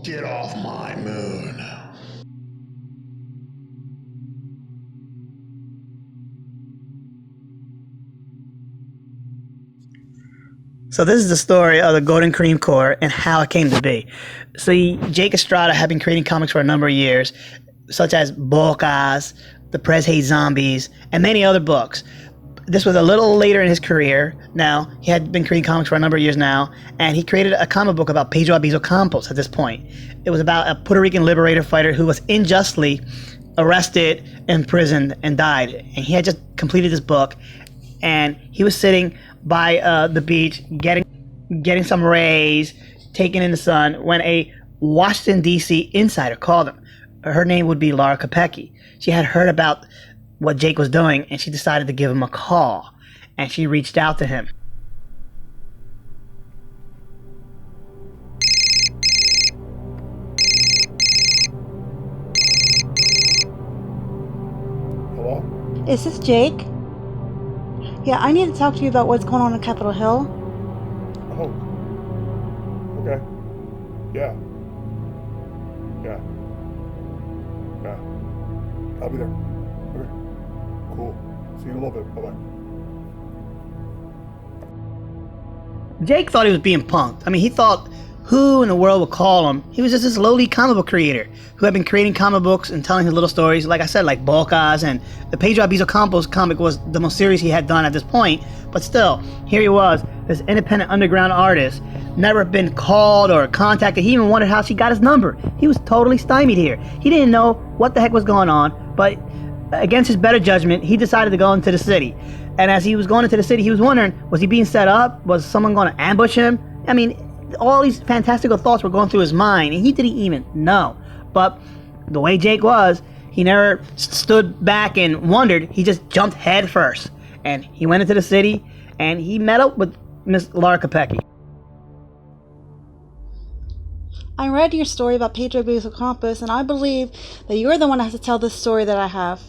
Get off my moon. So this is the story of the Golden Crème Corp and how it came to be. See, Jake Estrada had been creating comics for a number of years, such as Bulk Eyes, The Prez Hate Zombies, and many other books. This was a little later in his career. Now, he had been creating comics for a number of years now, and he created a comic book about Pedro Albizu Campos at this point. It was about a Puerto Rican liberator fighter who was unjustly arrested, imprisoned, and died. And he had just completed this book, and he was sitting by the beach getting some rays, taking in the sun, when a Washington, D.C. insider called him. Her name would be Laura Capecchi. She had heard about what Jake was doing, and she decided to give him a call, and she reached out to him. Hello? Is this Jake? Yeah, I need to talk to you about what's going on Capitol Hill. Oh. Okay. Yeah. Yeah. Yeah. I'll be there. Okay. Cool. See you in a little bit. Bye-bye. Jake thought he was being punked. I mean, he thought, who in the world would call him? He was just this lowly comic book creator who had been creating comic books and telling his little stories, like I said, like Bulk Eyes, and the Pedro Albizu Campos comic was the most serious he had done at this point. But still, here he was, this independent underground artist, never been called or contacted. He even wondered how she got his number. He was totally stymied here. He didn't know what the heck was going on, but against his better judgment, he decided to go into the city. And as he was going into the city, he was wondering, was he being set up? Was someone going to ambush him? I mean, all these fantastical thoughts were going through his mind, and he didn't even know. But the way Jake was, he never stood back and wondered. He just jumped head first. And he went into the city, and he met up with Miss Laura Capecchi. I read your story about Pedro Albizu Campos, and I believe that you're the one that has to tell this story that I have.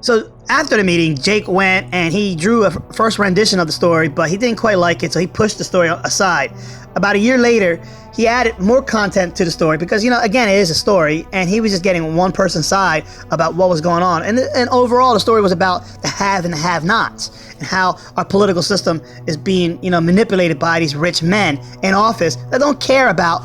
So after the meeting, Jake went and he drew a first rendition of the story, but he didn't quite like it, so he pushed the story aside. About a year later, he added more content to the story because, you know, again, it is a story, and he was just getting one person's side about what was going on. And overall, the story was about the have and the have-nots, and how our political system is being, you know, manipulated by these rich men in office that don't care about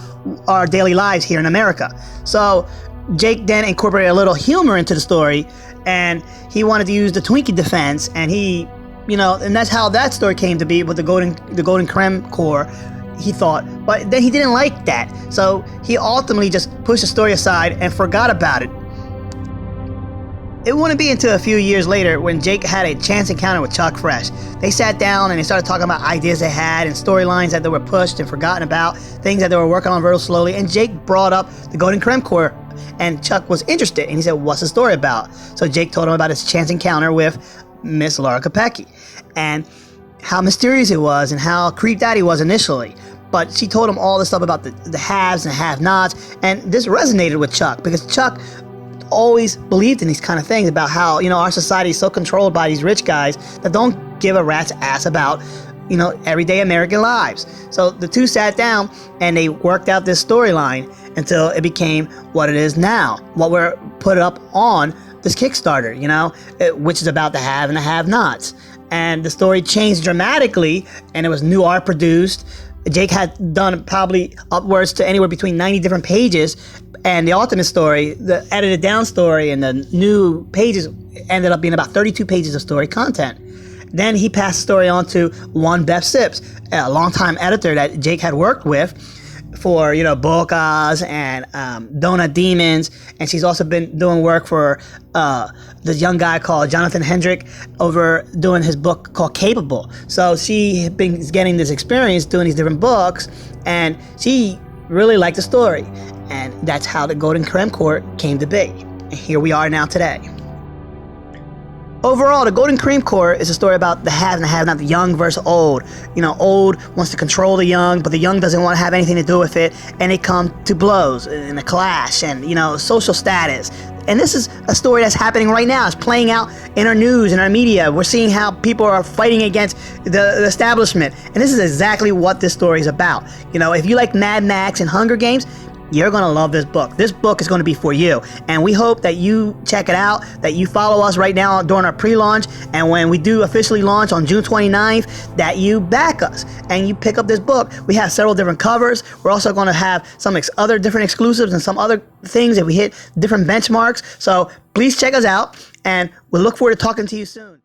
our daily lives here in America. So Jake then incorporated a little humor into the story, and he wanted to use the Twinkie defense, and he, you know, and that's how that story came to be with the Golden Crème Corp, he thought. But then he didn't like that, so he ultimately just pushed the story aside and forgot about it. It wouldn't be until a few years later when Jake had a chance encounter with Chuck Fresh. They sat down and they started talking about ideas they had and storylines that they were pushed and forgotten about, things that they were working on very slowly, and Jake brought up the Golden Crème Corp, and Chuck was interested, and he said, what's the story about? So Jake told him about his chance encounter with Miss Laura Capecchi, and how mysterious it was, and how creeped out he was initially. But she told him all this stuff about the haves and have-nots, and this resonated with Chuck, because Chuck always believed in these kind of things about how, you know, our society is so controlled by these rich guys that don't give a rat's ass about, you know, everyday American lives. So the two sat down and they worked out this storyline until it became what it is now, what we're put up on this Kickstarter, you know, which is about the have and the have-nots. And the story changed dramatically, and it was new art produced. Jake had done probably upwards to anywhere between 90 different pages, and the ultimate story, the edited down story and the new pages ended up being about 32 pages of story content. Then he passed the story on to one Beth Sips, a longtime editor that Jake had worked with for, you know, Bulk Eyes and Donut Demons, and she's also been doing work for this young guy called Jonathan Hendrick over doing his book called Capable. So she had been getting this experience doing these different books, and she really liked the story, and that's how the Golden Crème Corp came to be. And here we are now today. Overall, the Golden Crème Corp is a story about the have and the have-not, the young versus old. You know, old wants to control the young, but the young doesn't want to have anything to do with it, and they come to blows and a clash and, you know, social status. And this is a story that's happening right now. It's playing out in our news, in our media. We're seeing how people are fighting against the establishment. And this is exactly what this story is about. You know, if you like Mad Max and Hunger Games, you're going to love this book. This book is going to be for you. And we hope that you check it out, that you follow us right now during our pre-launch. And when we do officially launch on June 29th, that you back us and you pick up this book. We have several different covers. We're also going to have some other different exclusives and some other things that we hit different benchmarks. So please check us out, and we'll look forward to talking to you soon.